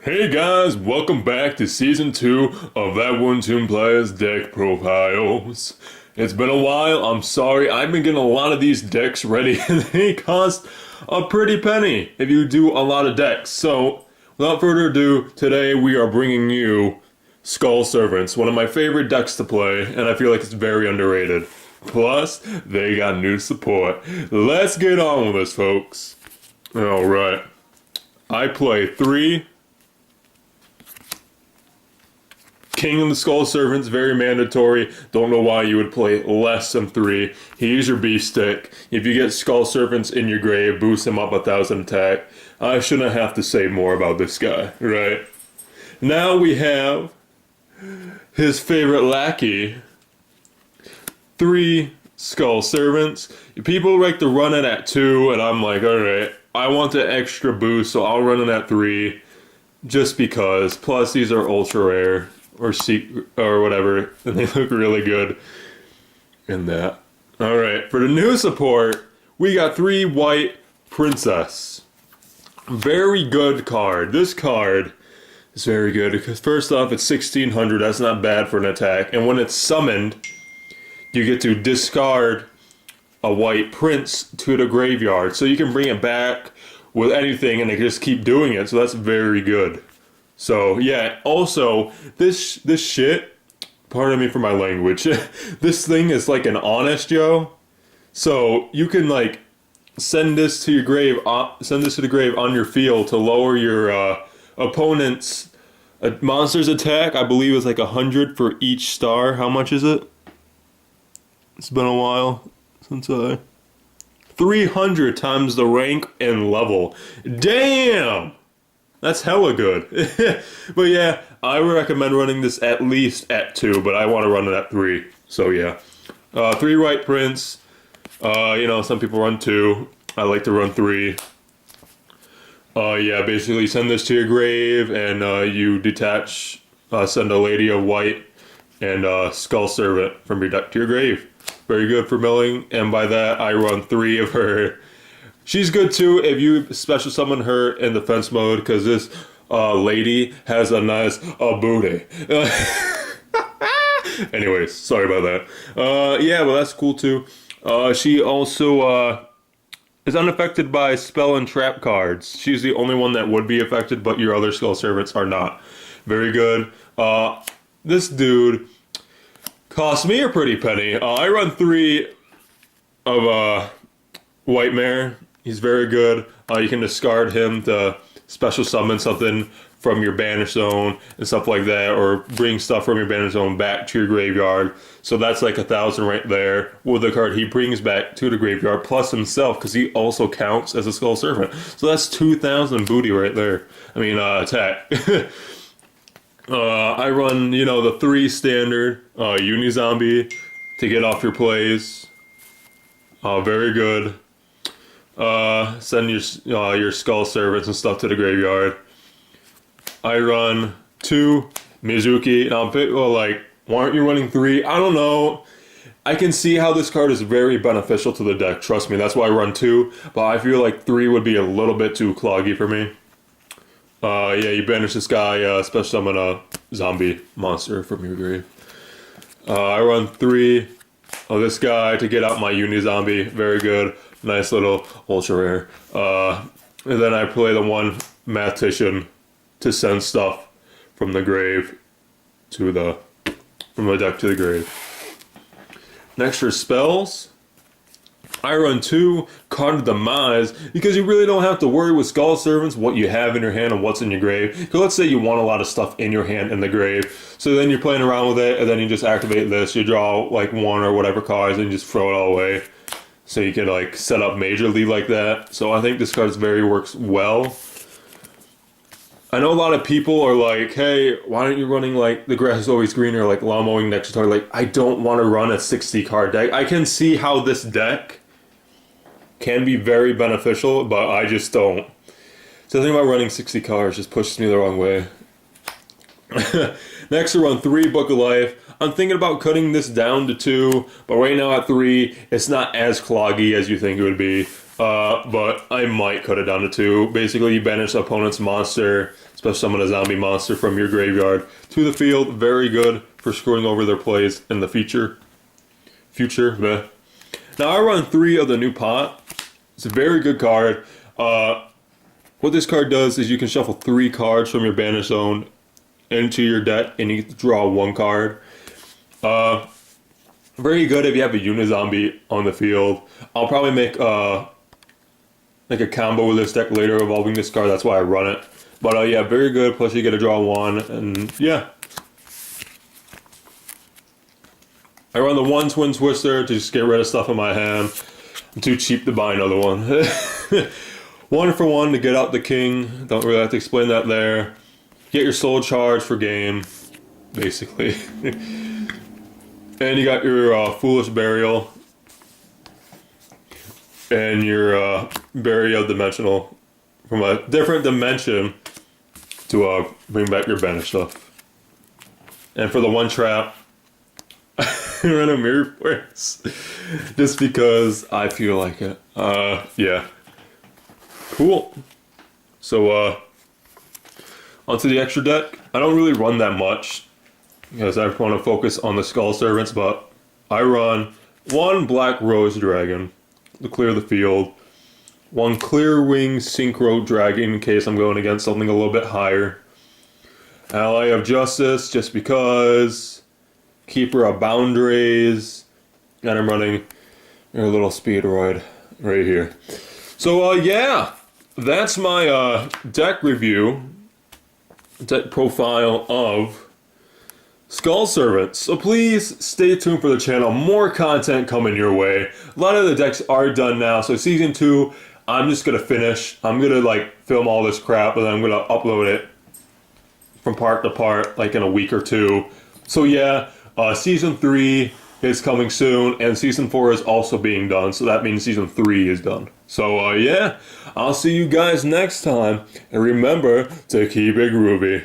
Hey guys, welcome back to Season 2 of That One Toon Players Deck Profiles. It's been a while, I'm sorry, I've been getting a lot of these decks ready and they cost a pretty penny if you do a lot of decks. So, without further ado, today we are bringing you Skull Servants, one of my favorite decks to play, and I feel like it's very underrated. Plus, they got new support. Let's get on with this, folks. Alright. I play 3 King of the Skull Servants, very mandatory. Don't know why you would play less than 3. He's your beast stick. If you get Skull Servants in your grave, boost him up 1,000 attack. I shouldn't have to say more about this guy, right? Now we have his favorite lackey. 3 Skull Servants. People like to run it at 2, and I'm like, alright, I want the extra boost, so I'll run it at 3. Just because. Plus, these are ultra rare. Or whatever, and they look really good in that. Alright, for the new support, we got 3 White Princess. Very good card. This card is very good because first off, it's 1,600. That's not bad for an attack. And when it's summoned, you get to discard a White Prince to the graveyard. So you can bring it back with anything and they just keep doing it. So that's very good. So, yeah, also, this shit, pardon me for my language, this thing is like an Honest Joe. So, you can, like, send this to your grave, send this to the grave on your field to lower your opponent's monster's attack. I believe it's like 100 for each star. How much is it? It's been a while since 300 times the rank and level. Damn! That's hella good. But yeah, I would recommend running this at least at 2, but I want to run it at 3. So yeah. 3 White Prince. Some people run 2. I like to run 3. Yeah, basically send this to your grave and you detach, send a Lady of White and Skull Servant from your deck to your grave. Very good for milling, and by that I run 3 of her. She's good too if you special summon her in defense mode, because this lady has a nice booty. Anyways, sorry about that. Yeah, well that's cool too. She also is unaffected by spell and trap cards. She's the only one that would be affected, but your other Skull Servants are not. Very good. This dude cost me a pretty penny. I run 3 of White Mare. He's very good. You can discard him to special summon something from your banish zone and stuff like that, or bring stuff from your banish zone back to your graveyard. So that's like 1,000 right there with the card he brings back to the graveyard, plus himself, because he also counts as a Skull Servant. So that's 2,000 booty right there. I mean, attack. I run, the 3 standard Uni-Zombie to get off your plays. Very good. Send your Skull Servants and stuff to the graveyard. I run 2 Mizuki. Now, like, why aren't you running 3? I don't know. I can see how this card is very beneficial to the deck. Trust me, that's why I run 2. But I feel like 3 would be a little bit too cloggy for me. Yeah, you banish this guy, special summon a zombie monster from your grave. I run 3 of this guy to get out my Uni-Zombie. Very good. Nice little ultra rare. And then I play the 1 Mathematician to send stuff from the grave to from the deck to the grave. Next for spells, I run 2 Card of Demise, because you really don't have to worry with Skull Servants what you have in your hand and what's in your grave. Because let's say you want a lot of stuff in your hand in the grave, so then you're playing around with it, and then you just activate this, you draw like 1 or whatever cards, and you just throw it all away. So you can like set up majorly like that. So I think this card works well. I know a lot of people are like, hey, why aren't you running like the grass is always greener, like lawn mowing next to Like, I don't want to run a 60 card deck. I can see how this deck can be very beneficial, but I just don't. So the thing about running 60 cards just pushes me the wrong way. Next, I run 3 Book of Life. I'm thinking about cutting this down to 2, but right now at 3, it's not as cloggy as you think it would be. but I might cut it down to 2. Basically, you banish the opponent's monster, especially summon a zombie monster from your graveyard to the field. Very good for screwing over their plays in the future. Bleh. Now I run 3 of the new pot. It's a very good card. What this card does is you can shuffle 3 cards from your banish zone into your deck, and you draw 1 card. Very good if you have a Unizombie on the field. I'll probably make a combo with this deck later involving this card. That's why I run it. But yeah, very good. Plus you get to draw 1, and yeah. I run the 1 Twin Twister to just get rid of stuff in my hand. I'm too cheap to buy another one. 1 for 1 to get out the king. Don't really have to explain that there. Get your soul charge for game, basically. And you got your Foolish Burial. And your Burial Dimensional from a different dimension to bring back your banish stuff. And for the 1 trap, I run a Mirror Force. Just because I feel like it. Yeah. Cool. So, onto the extra deck. I don't really run that much because I want to focus on the Skull Servants, but I run 1 Black Rose Dragon to clear the field, 1 Clear Wing Synchro Dragon in case I'm going against something a little bit higher, Ally of Justice just because, Keeper of Boundaries, and I'm running a little Speedroid right here. So yeah, that's my deck review, deck profile of Skull Servants. So please stay tuned for the channel. More content coming your way. A lot of the decks are done now. So season 2, I'm just gonna finish. I'm gonna like film all this crap, and then I'm gonna upload it from part to part, like in a week or 2. So yeah, season 3 is coming soon, and season 4 is also being done. So that means season 3 is done. So yeah, I'll see you guys next time, and remember to keep it groovy.